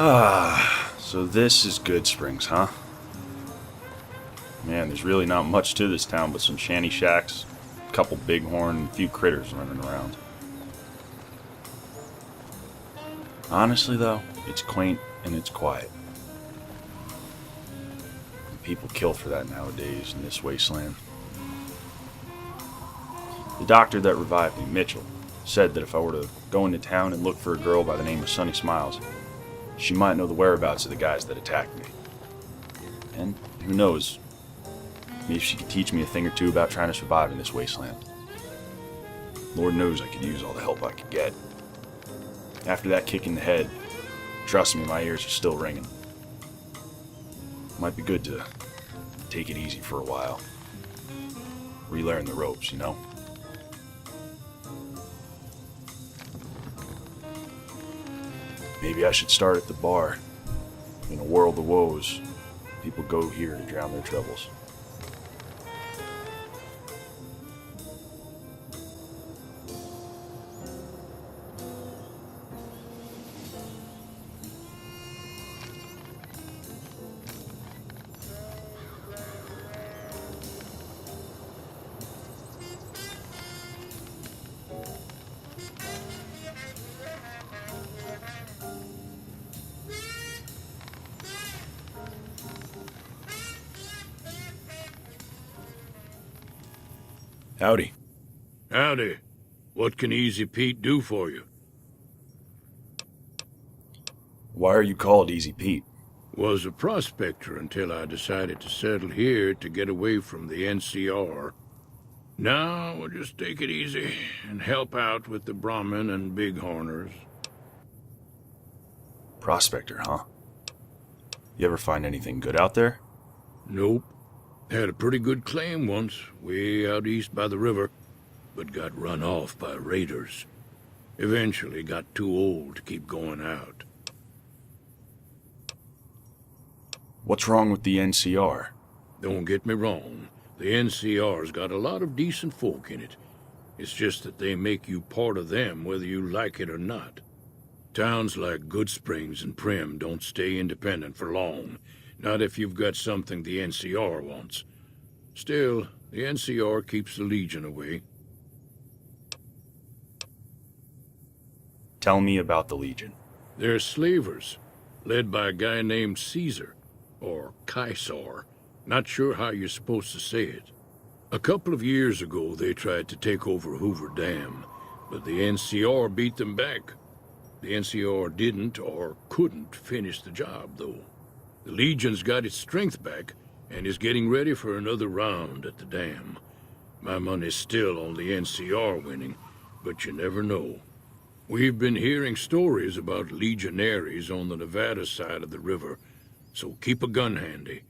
So this is Goodsprings, huh? Man, there's really not much to this town but some shanty shacks, a couple bighorn, and a few critters running around. Honestly, though, it's quaint and it's quiet. People kill for that nowadays in this wasteland. The doctor that revived me, Mitchell, said that if I were to go into town and look for a girl by the name of Sunny Smiles, she might know the whereabouts of the guys that attacked me. And who knows, maybe she could teach me a thing or two about trying to survive in this wasteland. Lord knows I could use all the help I could get. After that kick in the head, trust me, my ears are still ringing. Might be good to take it easy for a while. Relearn the ropes, you know? Maybe I should start at the bar. In a world of woes, people go here to drown their troubles. Howdy. Howdy. What can Easy Pete do for you? Why are you called Easy Pete? Was a prospector until I decided to settle here to get away from the NCR. Now we'll just take it easy and help out with the Brahmin and Bighorners. Prospector, huh? You ever find anything good out there? Nope. Had a pretty good claim once, way out east by the river, but got run off by raiders. Eventually got too old to keep going out. What's wrong with the NCR? Don't get me wrong, the NCR's got a lot of decent folk in it. It's just that they make you part of them whether you like it or not. Towns like Goodsprings and Primm don't stay independent for long. Not if you've got something the NCR wants. Still, the NCR keeps the Legion away. Tell me about the Legion. They're slavers, led by a guy named Caesar, or Caesar. Not sure how you're supposed to say it. A couple of years ago, they tried to take over Hoover Dam, but the NCR beat them back. The NCR didn't or couldn't finish the job, though. The Legion's got its strength back and is getting ready for another round at the dam. My money's still on the NCR winning, but you never know. We've been hearing stories about legionaries on the Nevada side of the river, so keep a gun handy.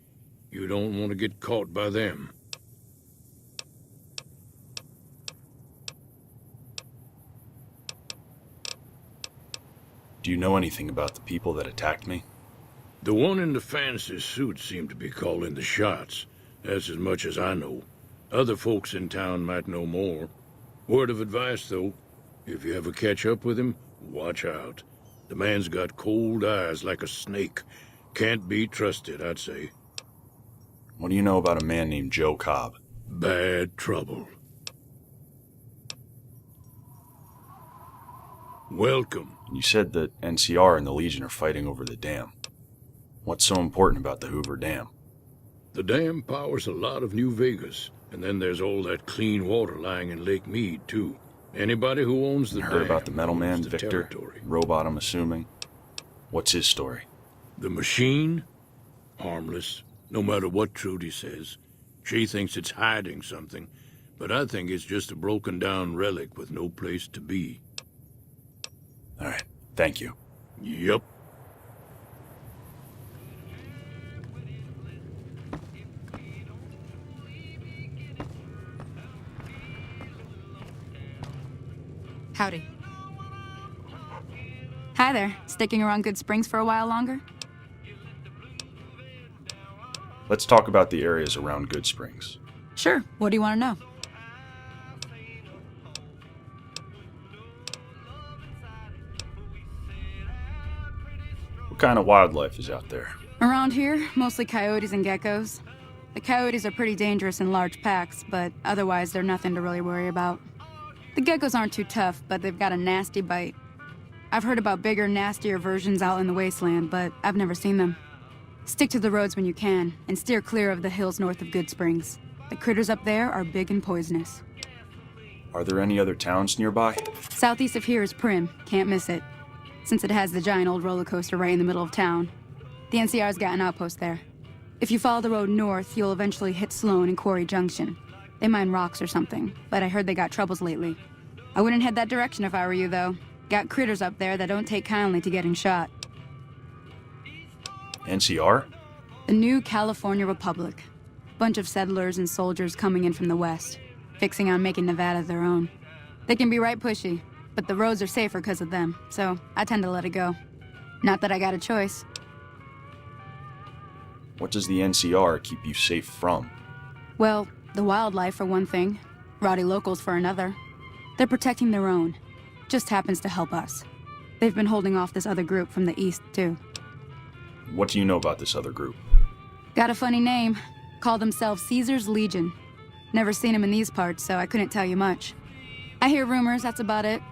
You don't want to get caught by them. Do you know anything about the people that attacked me? The one in the fancy suit seemed to be calling the shots. That's as much as I know. Other folks in town might know more. Word of advice, though. If you ever catch up with him, watch out. The man's got cold eyes like a snake. Can't be trusted, I'd say. What do you know about a man named Joe Cobb? Bad trouble. Welcome. You said that NCR and the Legion are fighting over the dam. What's so important about the Hoover Dam? The dam powers a lot of New Vegas, and then there's all that clean water lying in Lake Mead, too. Anybody who owns the dam Heard about the metal man, owns the Victor? territory. Robot, I'm assuming. What's his story? The machine? Harmless, no matter what Trudy says. She thinks it's hiding something, but I think it's just a broken-down relic with no place to be. All right, thank you. Yup. Howdy. Hi there. Sticking around Goodsprings for a while longer? Let's talk about the areas around Goodsprings. Sure. What do you want to know? What kind of wildlife is out there? Around here, mostly coyotes and geckos. The coyotes are pretty dangerous in large packs, but otherwise they're nothing to really worry about. The geckos aren't too tough, but they've got a nasty bite. I've heard about bigger, nastier versions out in the wasteland, but I've never seen them. Stick to the roads when you can, and steer clear of the hills north of Good Springs. The critters up there are big and poisonous. Are there any other towns nearby? Southeast of here is Prim. Can't miss it. Since it has the giant old roller coaster right in the middle of town. The NCR's got an outpost there. If you follow the road north, you'll eventually hit Sloan and Quarry Junction. They mine rocks or something, but I heard they got troubles lately. I wouldn't head that direction if I were you, though. Got critters up there that don't take kindly to getting shot. NCR? The New California Republic. Bunch of settlers and soldiers coming in from the west, fixing on making Nevada their own. They can be right pushy, but the roads are safer because of them, so I tend to let it go. Not that I got a choice. What does the NCR keep you safe from? Well, the wildlife for one thing, rowdy locals for another. They're protecting their own. Just happens to help us. They've been holding off this other group from the east, too. What do you know about this other group? Got a funny name. Call themselves Caesar's Legion. Never seen them in these parts, so I couldn't tell you much. I hear rumors, that's about it.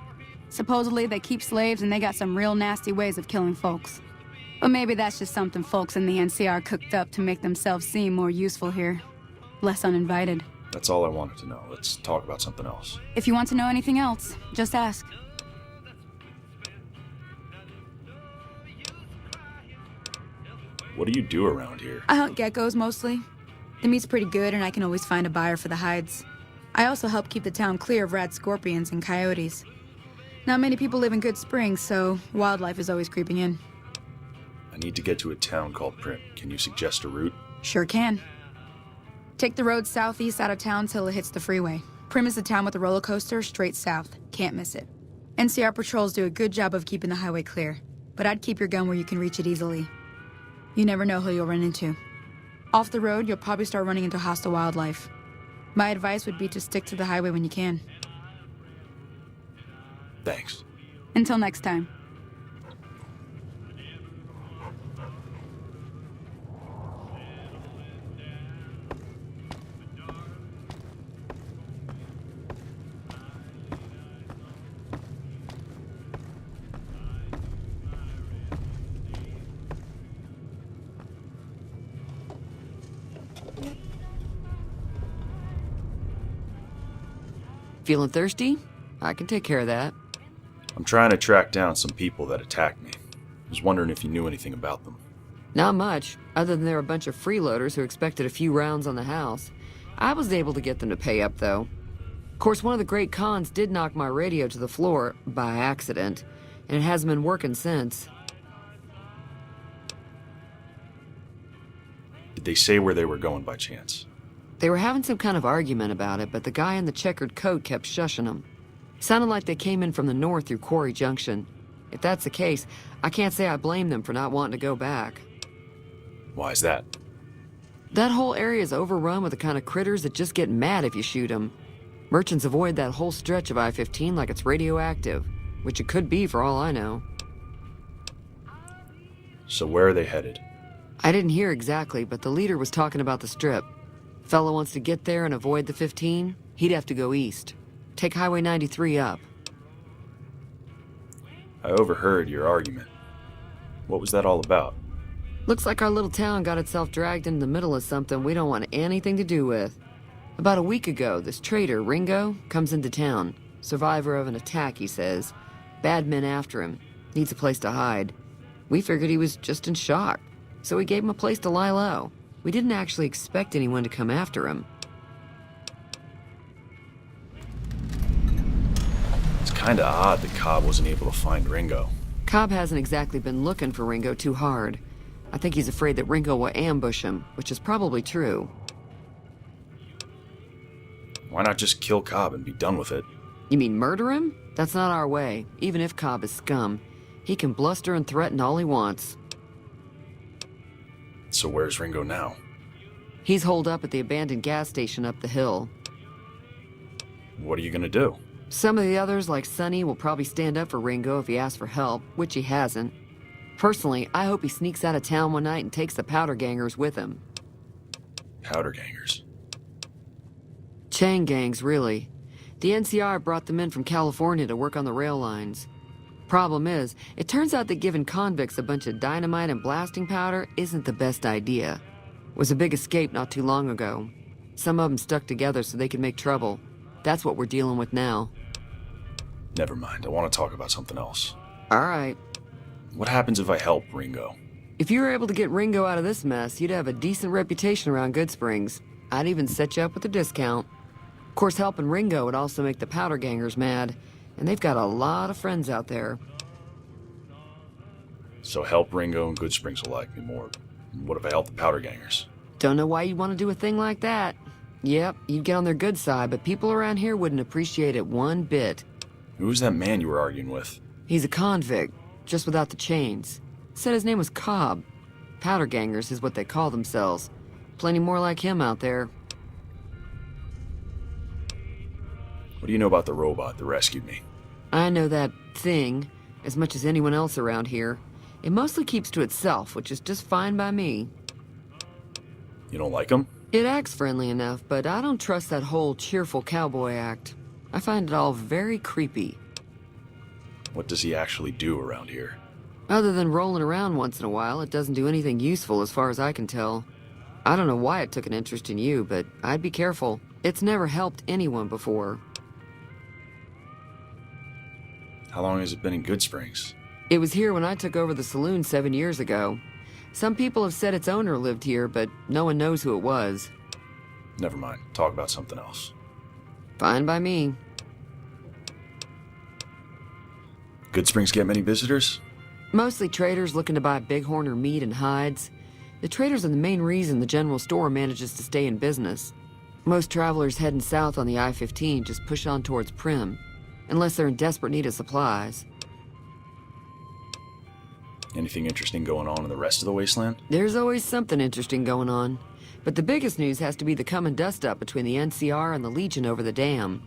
Supposedly they keep slaves and they got some real nasty ways of killing folks. But maybe that's just something folks in the NCR cooked up to make themselves seem more useful here. Less uninvited. That's all I wanted to know. Let's talk about something else. If you want to know anything else, just ask. What do you do around here? I hunt geckos mostly. The meat's pretty good and I can always find a buyer for the hides. I also help keep the town clear of rad scorpions and coyotes. Not many people live in Good Springs, so wildlife is always creeping in. I need to get to a town called Prim. Can you suggest a route? Sure can. Take the road southeast out of town till it hits the freeway. Prim is the town with the roller coaster straight south. Can't miss it. NCR patrols do a good job of keeping the highway clear, but I'd keep your gun where you can reach it easily. You never know who you'll run into. Off the road, you'll probably start running into hostile wildlife. My advice would be to stick to the highway when you can. Thanks. Until next time. Feeling thirsty? I can take care of that. I'm trying to track down some people that attacked me. I was wondering if you knew anything about them. Not much, other than they're a bunch of freeloaders who expected a few rounds on the house. I was able to get them to pay up, though. Of course, one of the great cons did knock my radio to the floor, by accident, and it hasn't been working since. Did they say where they were going by chance? They were having some kind of argument about it, but the guy in the checkered coat kept shushing them. Sounded like they came in from the north through Quarry Junction. If that's the case, I can't say I blame them for not wanting to go back. Why is that? That whole area is overrun with the kind of critters that just get mad if you shoot them. Merchants avoid that whole stretch of I-15 like it's radioactive, which it could be for all I know. So where are they headed? I didn't hear exactly, but the leader was talking about the strip. Fella wants to get there and avoid the 15, he'd have to go east. Take Highway 93 up. I overheard your argument. What was that all about? Looks like our little town got itself dragged into the middle of something we don't want anything to do with. About a week ago, this trader, Ringo, comes into town. Survivor of an attack, he says. Bad men after him. Needs a place to hide. We figured he was just in shock, so we gave him a place to lie low. We didn't actually expect anyone to come after him. It's kinda odd that Cobb wasn't able to find Ringo. Cobb hasn't exactly been looking for Ringo too hard. I think he's afraid that Ringo will ambush him, which is probably true. Why not just kill Cobb and be done with it? You mean murder him? That's not our way, even if Cobb is scum. He can bluster and threaten all he wants. So where's Ringo now? He's holed up at the abandoned gas station up the hill. What are you gonna do? Some of the others, like Sonny, will probably stand up for Ringo if he asks for help, which he hasn't. Personally, I hope he sneaks out of town one night and takes the powder gangers with him. Powder gangers. Chain gangs, really. The NCR brought them in from California to work on the rail lines. Problem is, it turns out that giving convicts a bunch of dynamite and blasting powder isn't the best idea. Was a big escape not too long ago. Some of them stuck together so they could make trouble. That's what we're dealing with now. Never mind, I want to talk about something else. All right. What happens if I help Ringo? If you were able to get Ringo out of this mess, you'd have a decent reputation around Goodsprings. I'd even set you up with a discount. Of course, helping Ringo would also make the powder gangers mad, and they've got a lot of friends out there. So help Ringo and Goodsprings will like me more. What if I help the powder gangers? Don't know why you'd want to do a thing like that. Yep, you'd get on their good side, but people around here wouldn't appreciate it one bit. Who's that man you were arguing with? He's a convict, just without the chains. Said his name was Cobb. Powder gangers is what they call themselves. Plenty more like him out there. What do you know about the robot that rescued me? I know that thing as much as anyone else around here. It mostly keeps to itself, which is just fine by me. You don't like him? It acts friendly enough, but I don't trust that whole cheerful cowboy act. I find it all very creepy. What does he actually do around here? Other than rolling around once in a while, it doesn't do anything useful as far as I can tell. I don't know why it took an interest in you, but I'd be careful. It's never helped anyone before. How long has it been in Goodsprings? It was here when I took over the saloon 7 years ago. Some people have said its owner lived here, but no one knows who it was. Never mind. Talk about something else. Fine by me. Goodsprings get many visitors? Mostly traders looking to buy bighorn or meat and hides. The traders are the main reason the general store manages to stay in business. Most travelers heading south on the I-15 just push on towards Primm, unless they're in desperate need of supplies. Anything interesting going on in the rest of the wasteland? There's always something interesting going on. But the biggest news has to be the coming dust-up between the NCR and the Legion over the dam.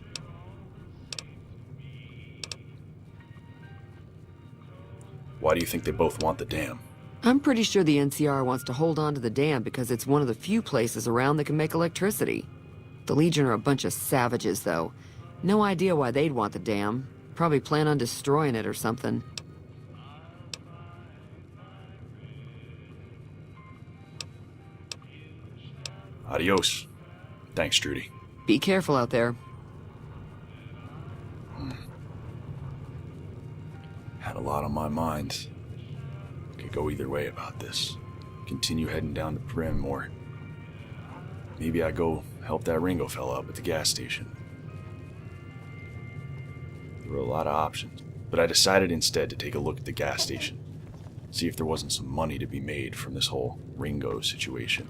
Why do you think they both want the dam? I'm pretty sure the NCR wants to hold on to the dam because it's one of the few places around that can make electricity. The Legion are a bunch of savages, though. No idea why they'd want the dam. Probably plan on destroying it or something. Adios. Thanks, Trudy. Be careful out there. Had a lot on my mind. Could go either way about this. Continue heading down to Primm, or maybe I go help that Ringo fella up at the gas station. There were a lot of options, but I decided instead to take a look at the gas station. See if there wasn't some money to be made from this whole Ringo situation.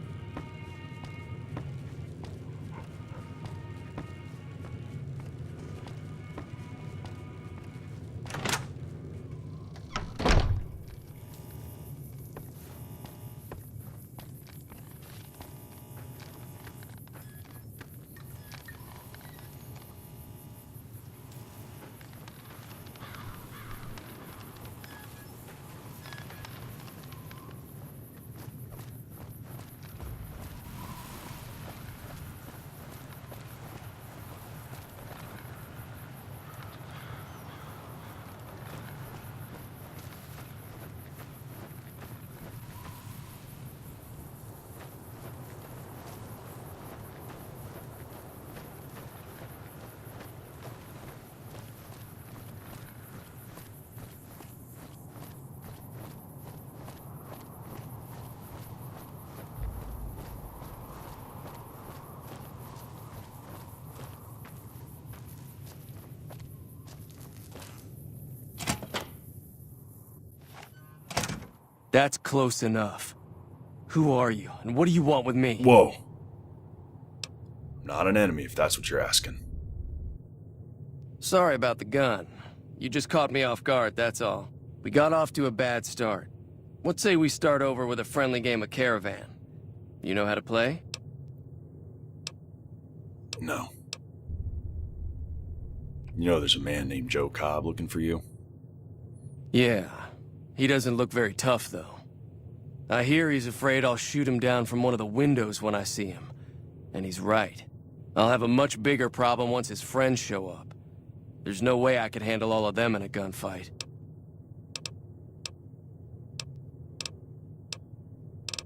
That's close enough. Who are you, and what do you want with me? Whoa. Not an enemy, if that's what you're asking. Sorry about the gun. You just caught me off guard, that's all. We got off to a bad start. What say we start over with a friendly game of Caravan? You know how to play? No. You know there's a man named Joe Cobb looking for you? Yeah. He doesn't look very tough, though. I hear he's afraid I'll shoot him down from one of the windows when I see him. And he's right. I'll have a much bigger problem once his friends show up. There's no way I could handle all of them in a gunfight.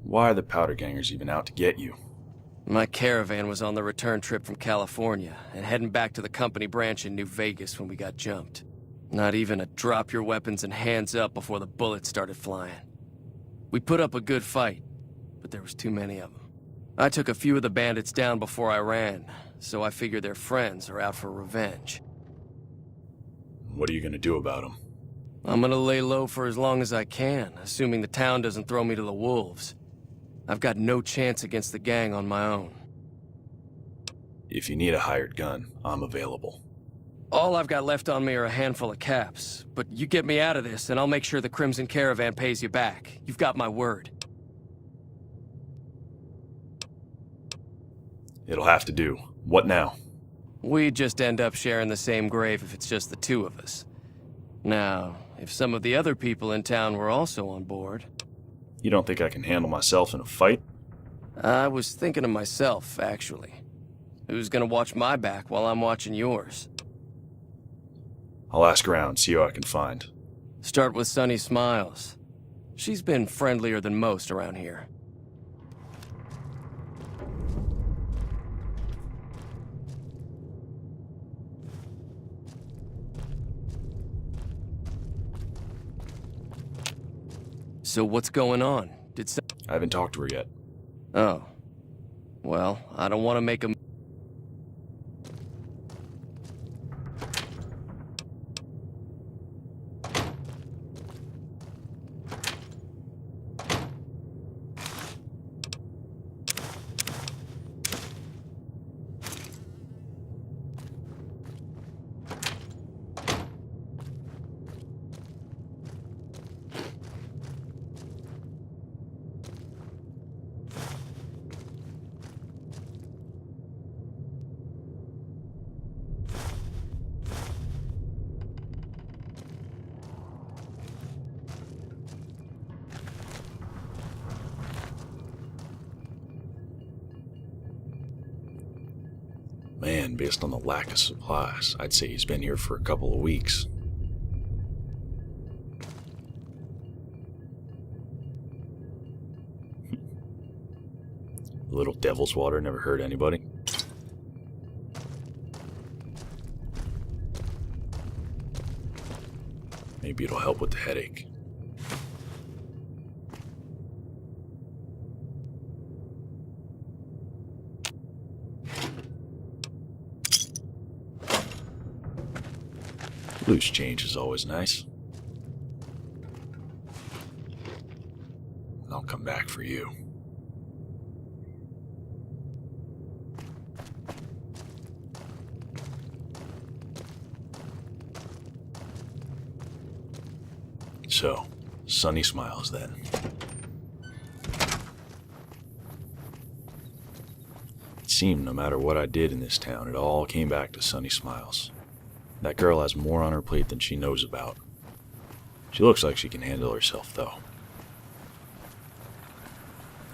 Why are the powder gangers even out to get you? My caravan was on the return trip from California and heading back to the company branch in New Vegas when we got jumped. Not even a drop your weapons and hands up before the bullets started flying. We put up a good fight, but there was too many of them. I took a few of the bandits down before I ran, so I figure their friends are out for revenge. What are you gonna do about them? I'm gonna lay low for as long as I can, assuming the town doesn't throw me to the wolves. I've got no chance against the gang on my own. If you need a hired gun, I'm available. All I've got left on me are a handful of caps, but you get me out of this and I'll make sure the Crimson Caravan pays you back. You've got my word. It'll have to do. What now? We just end up sharing the same grave if it's just the two of us. Now, if some of the other people in town were also on board... You don't think I can handle myself in a fight? I was thinking of myself, actually. Who's gonna watch my back while I'm watching yours? I'll ask around, see who I can find. Start with Sunny Smiles. She's been friendlier than most around here. So what's going on? I haven't talked to her yet. Oh. Well, I don't want to make a... Man, based on the lack of supplies, I'd say he's been here for a couple of weeks. A little devil's water never hurt anybody. Maybe it'll help with the headache. Loose change is always nice. I'll come back for you. So, Sunny Smiles then. It seemed no matter what I did in this town, it all came back to Sunny Smiles. That girl has more on her plate than she knows about. She looks like she can handle herself, though.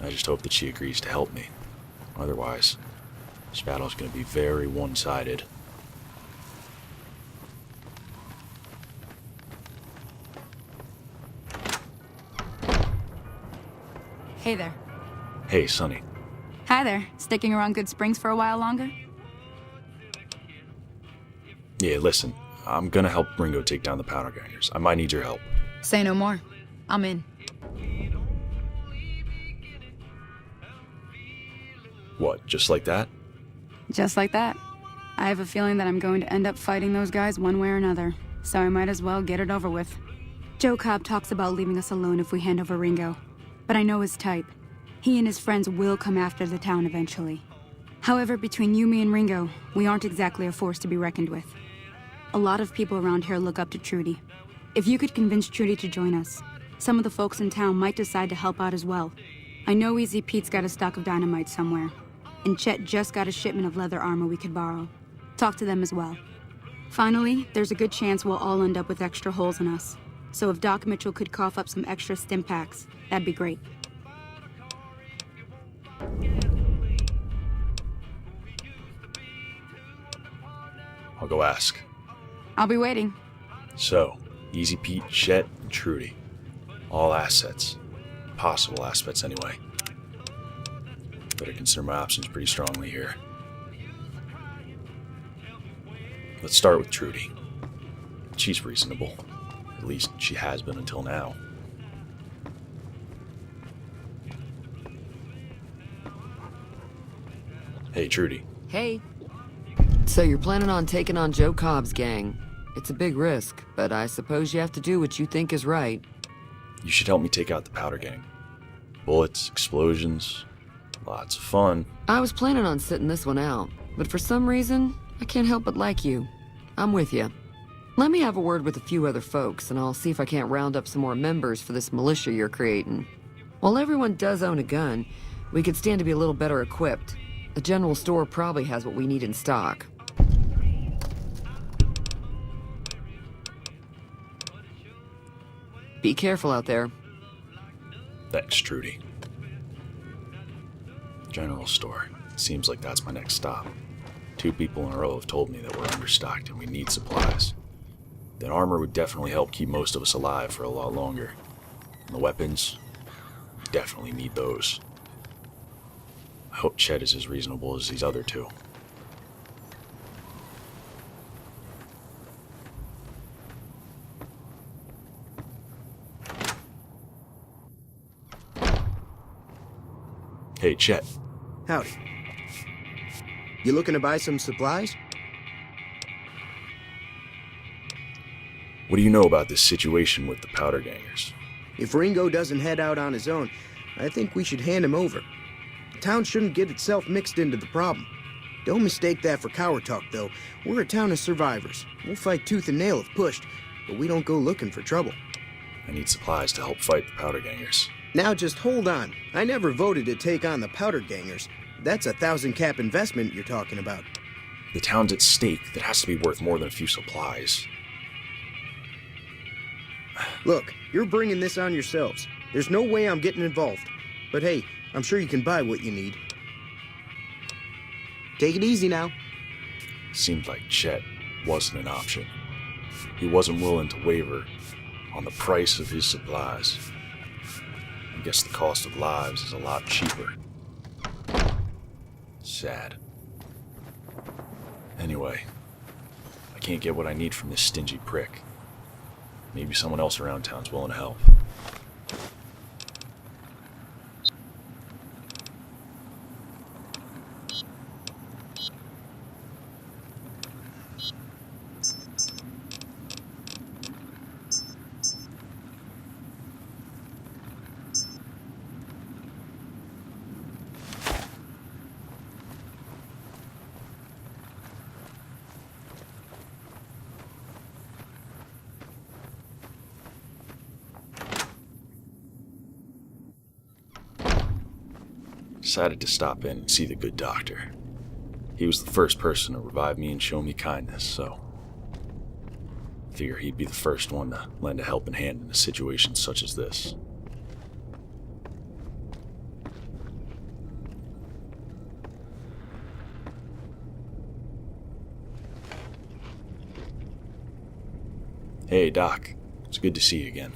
I just hope that she agrees to help me. Otherwise, this battle's going to be very one-sided. Hey there. Hey, Sunny. Hi there. Sticking around Good Springs for a while longer? Yeah, listen. I'm going to help Ringo take down the powder gangers. I might need your help. Say no more. I'm in. What, just like that? Just like that. I have a feeling that I'm going to end up fighting those guys one way or another, so I might as well get it over with. Joe Cobb talks about leaving us alone if we hand over Ringo, but I know his type. He and his friends will come after the town eventually. However, between you, me, and Ringo, we aren't exactly a force to be reckoned with. A lot of people around here look up to Trudy. If you could convince Trudy to join us, some of the folks in town might decide to help out as well. I know Easy Pete's got a stock of dynamite somewhere, and Chet just got a shipment of leather armor we could borrow. Talk to them as well. Finally, there's a good chance we'll all end up with extra holes in us. So if Doc Mitchell could cough up some extra stim packs, that'd be great. I'll go ask. I'll be waiting. So, Easy Pete, Chet, and Trudy. All assets. Possible assets, anyway. Better consider my options pretty strongly here. Let's start with Trudy. She's reasonable. At least she has been until now. Hey, Trudy. Hey. So you're planning on taking on Joe Cobb's gang. It's a big risk, but I suppose you have to do what you think is right. You should help me take out the Powder Gang. Bullets, explosions, lots of fun. I was planning on sitting this one out, but for some reason, I can't help but like you. I'm with you. Let me have a word with a few other folks, and I'll see if I can't round up some more members for this militia you're creating. While everyone does own a gun, we could stand to be a little better equipped. The general store probably has what we need in stock. Be careful out there. Thanks, Trudy. General store. Seems like that's my next stop. 2 people in a row have told me that we're understocked and we need supplies. That armor would definitely help keep most of us alive for a lot longer. And the weapons, we definitely need those. I hope Chet is as reasonable as these other 2. Hey, Chet. Howdy. You looking to buy some supplies? What do you know about this situation with the Powder Gangers? If Ringo doesn't head out on his own, I think we should hand him over. The town shouldn't get itself mixed into the problem. Don't mistake that for coward talk, though. We're a town of survivors. We'll fight tooth and nail if pushed, but we don't go looking for trouble. I need supplies to help fight the Powder Gangers. Now just hold on. I never voted to take on the Powder Gangers. That's a 1,000-cap investment you're talking about. The town's at stake. That has to be worth more than a few supplies. Look, you're bringing this on yourselves. There's no way I'm getting involved. But hey, I'm sure you can buy what you need. Take it easy now. Seemed like Chet wasn't an option. He wasn't willing to waver on the price of his supplies. I guess the cost of lives is a lot cheaper. Sad. Anyway, I can't get what I need from this stingy prick. Maybe someone else around town's willing to help. Decided to stop in and see the good doctor. He was the first person to revive me and show me kindness, so figure he'd be the first one to lend a helping hand in a situation such as this. Hey, Doc. It's good to see you again.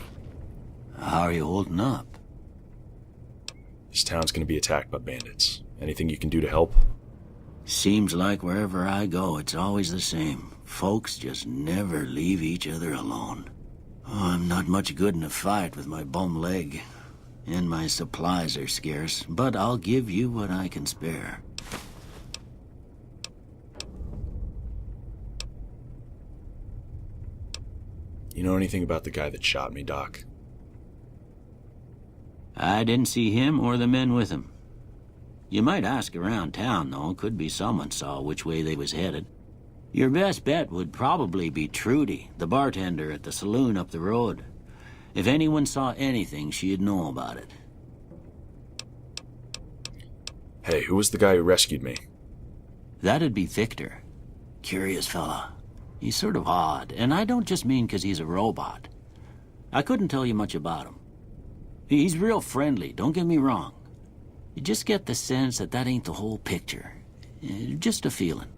How are you holding up? This town's gonna be attacked by bandits. Anything you can do to help? Seems like wherever I go, it's always the same. Folks just never leave each other alone. Oh, I'm not much good in a fight with my bum leg. And my supplies are scarce, but I'll give you what I can spare. You know anything about the guy that shot me, Doc? I didn't see him or the men with him. You might ask around town, though. Could be someone saw which way they was headed. Your best bet would probably be Trudy, the bartender at the saloon up the road. If anyone saw anything, she'd know about it. Hey, who was the guy who rescued me? That'd be Victor. Curious fella. He's sort of odd, and I don't just mean 'cause he's a robot. I couldn't tell you much about him. He's real friendly, don't get me wrong. You just get the sense that that ain't the whole picture. Just a feeling.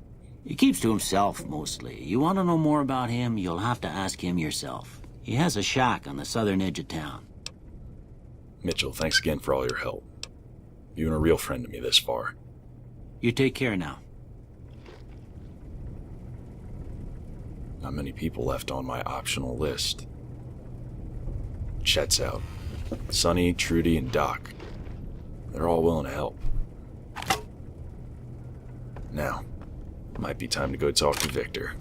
He keeps to himself, mostly. You want to know more about him, you'll have to ask him yourself. He has a shack on the southern edge of town. Mitchell, thanks again for all your help. You've been a real friend to me this far. You take care now. Not many people left on my optional list. Chet's out. Sonny, Trudy, and Doc. They're all willing to help. Now, might be time to go talk to Victor.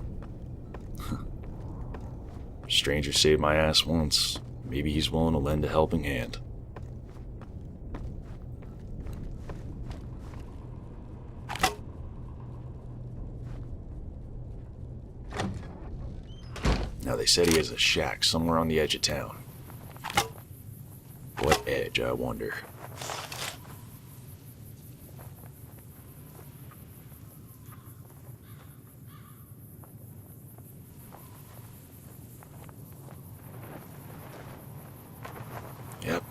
Stranger saved my ass once. Maybe he's willing to lend a helping hand. Now, they said he has a shack somewhere on the edge of town. What edge, I wonder? Yep,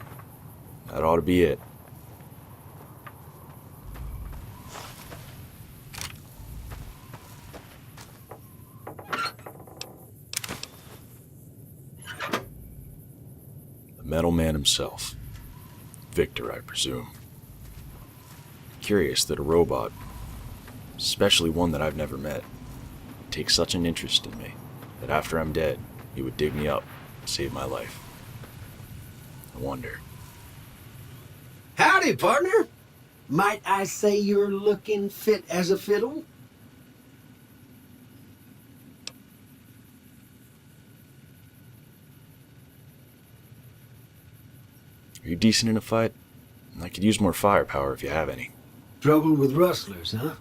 that ought to be it. Metal Man himself. Victor, I presume. Curious that a robot, especially one that I've never met, takes such an interest in me that after I'm dead, he would dig me up and save my life. I wonder. Howdy, partner. Might I say you're looking fit as a fiddle? Are you decent in a fight? I could use more firepower if you have any. Trouble with rustlers, huh?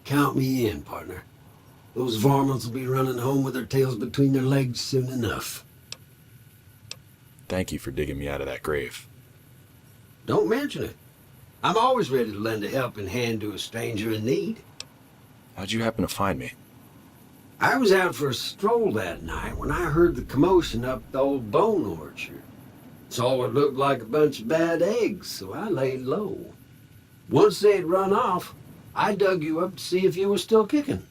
Count me in, partner. Those varmints will be running home with their tails between their legs soon enough. Thank you for digging me out of that grave. Don't mention it. I'm always ready to lend a helping hand to a stranger in need. How'd you happen to find me? I was out for a stroll that night when I heard the commotion up the old bone orchard. Saw what looked like a bunch of bad eggs, so I laid low. Once they'd run off, I dug you up to see if you were still kicking.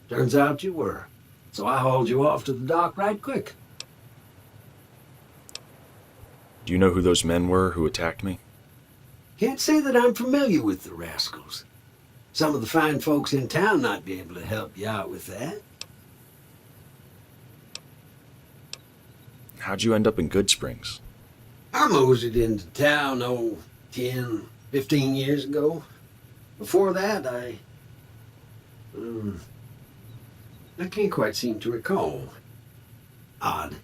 Turns out you were, so I hauled you off to the dock right quick. Do you know who those men were who attacked me? Can't say that I'm familiar with the rascals. Some of the fine folks in town might be able to help you out with that. How'd you end up in Goodsprings? I moseyed into town, 10, 15 years ago. Before that, I can't quite seem to recall. Odd.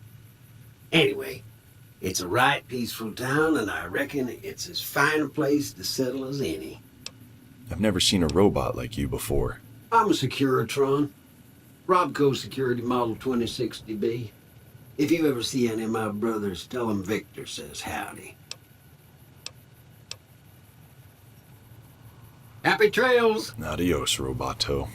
Anyway, it's a right peaceful town, and I reckon it's as fine a place to settle as any. I've never seen a robot like you before. I'm a Securitron. Robco Security Model 2060B. If you ever see any of my brothers, tell them Victor says howdy. Happy trails! Adios, Roboto.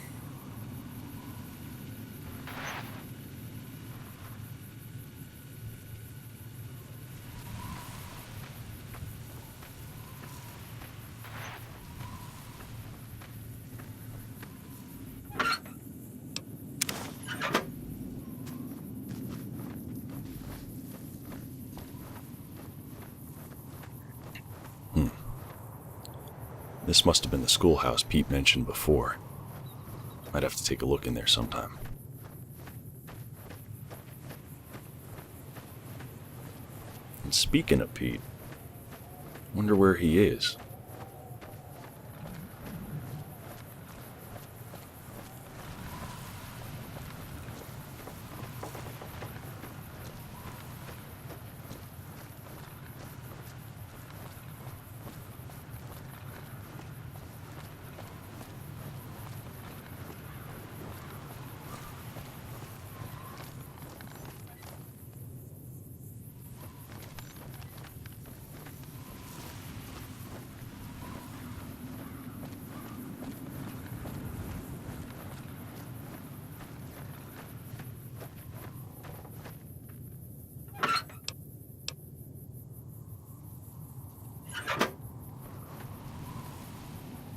This must have been the schoolhouse Pete mentioned before. Might have to take a look in there sometime. And speaking of Pete, wonder where he is.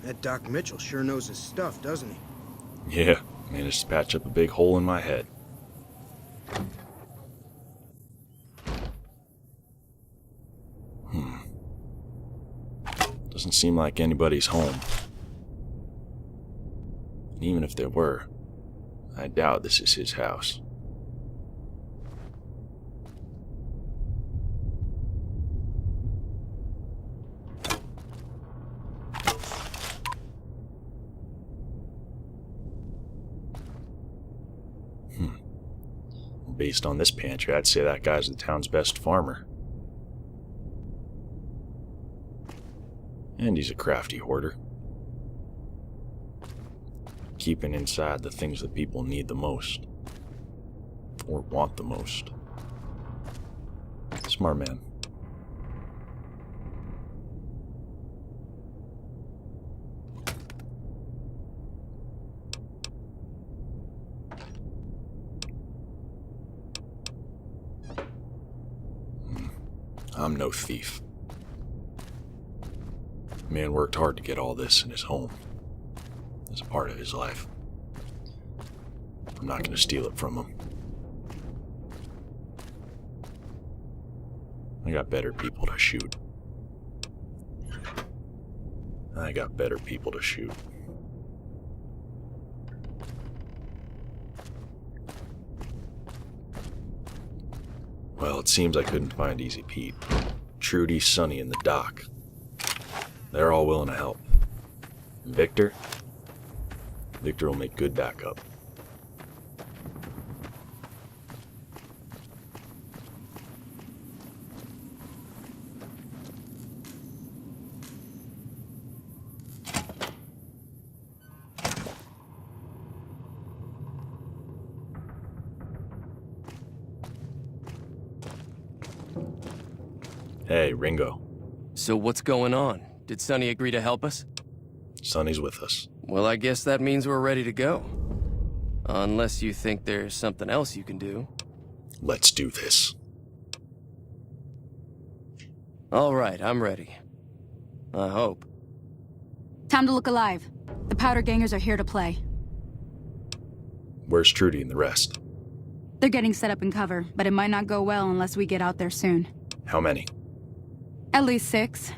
That Doc Mitchell sure knows his stuff, doesn't he? Yeah, managed to patch up a big hole in my head. Doesn't seem like anybody's home. And even if there were, I doubt this is his house. Based on this pantry, I'd say that guy's the town's best farmer. And he's a crafty hoarder. Keeping inside the things that people need the most. Or want the most. Smart man. I'm no thief. Man worked hard to get all this in his home. As a part of his life. I'm not gonna steal it from him. I got better people to shoot. I got better people to shoot. Well, it seems I couldn't find Easy Pete, Trudy, Sonny, and the Doc. They're all willing to help. And Victor will make good backup. Hey, Ringo. So what's going on? Did Sonny agree to help us? Sonny's with us. Well, I guess that means we're ready to go. Unless you think there's something else you can do. Let's do this. All right, I'm ready. I hope. Time to look alive. The Powder Gangers are here to play. Where's Trudy and the rest? They're getting set up in cover, but it might not go well unless we get out there soon. How many? At least 6.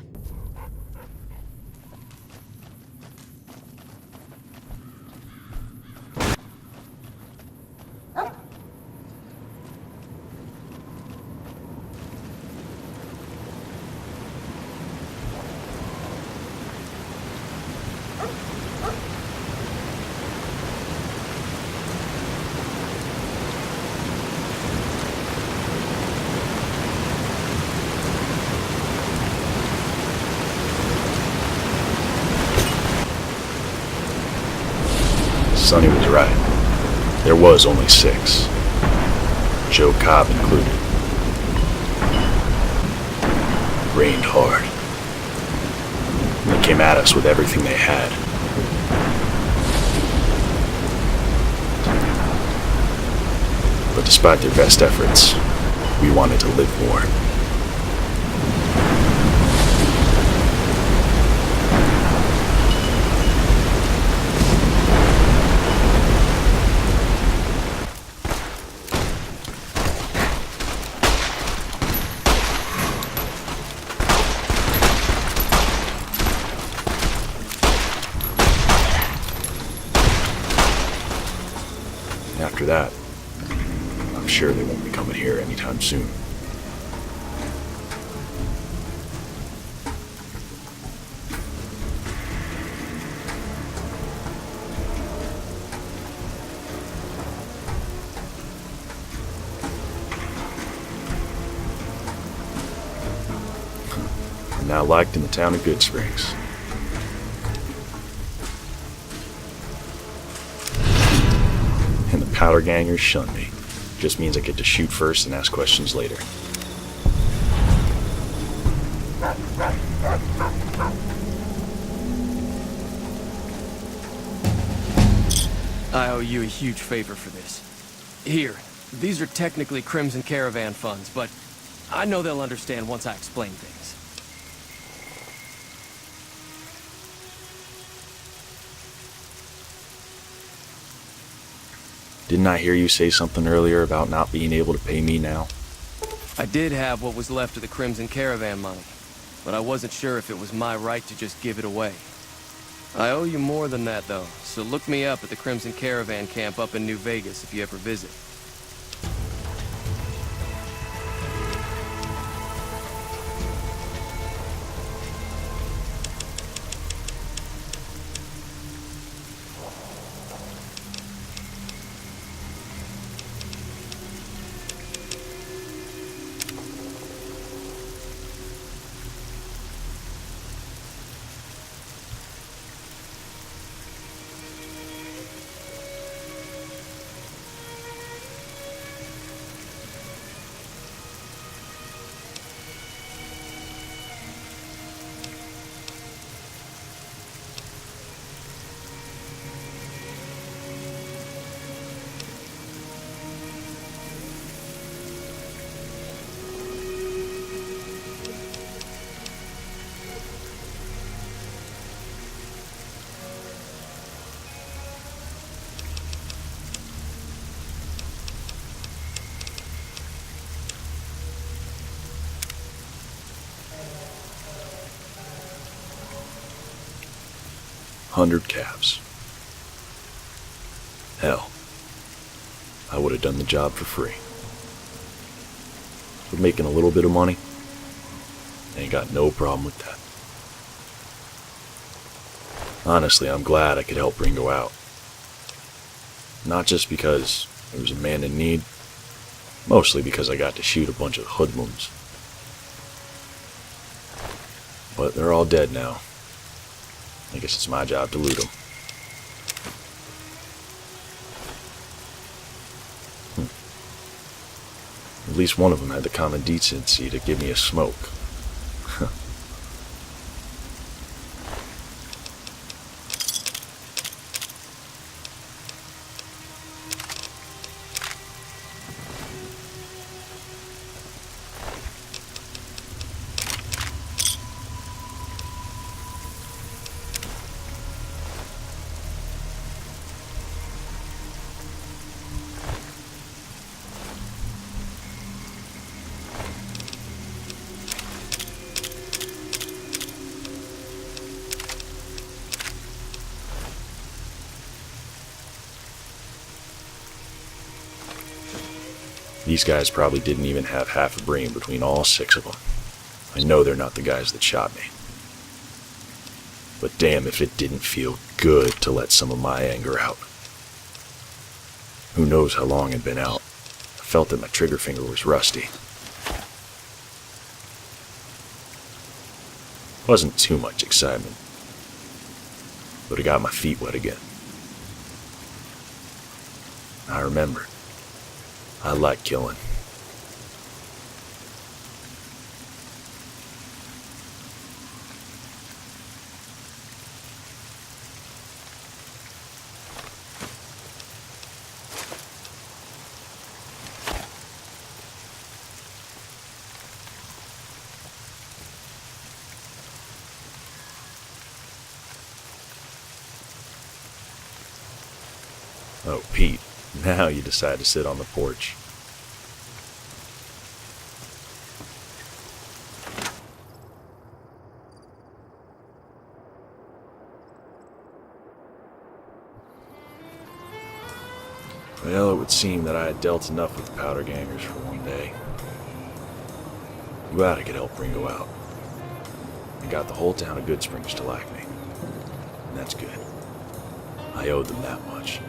Sonny was right. There was only 6. Joe Cobb included. Rained hard. They came at us with everything they had. But despite their best efforts, we wanted to live more. After that, I'm sure they won't be coming here anytime soon. I'm now liked in the town of Goodsprings. And the Powder Gangers shun me. Just means I get to shoot first and ask questions later. I owe you a huge favor for this. Here, these are technically Crimson Caravan funds, but I know they'll understand once I explain things. Didn't I hear you say something earlier about not being able to pay me now? I did have what was left of the Crimson Caravan money, but I wasn't sure if it was my right to just give it away. I owe you more than that, though, so look me up at the Crimson Caravan camp up in New Vegas if you ever visit. $100 caps. Hell, I would have done the job for free. But making a little bit of money, I ain't got no problem with that. Honestly, I'm glad I could help Ringo out. Not just because there was a man in need, mostly because I got to shoot a bunch of hoodlums. But they're all dead now. I guess it's my job to loot them. At least one of them had the common decency to give me a smoke. These guys probably didn't even have half a brain between all 6 of them. I know they're not the guys that shot me. But damn if it didn't feel good to let some of my anger out. Who knows how long it'd been out. I felt that my trigger finger was rusty. Wasn't too much excitement, but it got my feet wet again. I remember. I like killing. Oh, Pete, now you decide to sit on the porch. Well, it would seem that I had dealt enough with the powder gangers for one day. Glad I could help Ringo out. I got the whole town of Goodsprings to like me. And that's good. I owed them that much.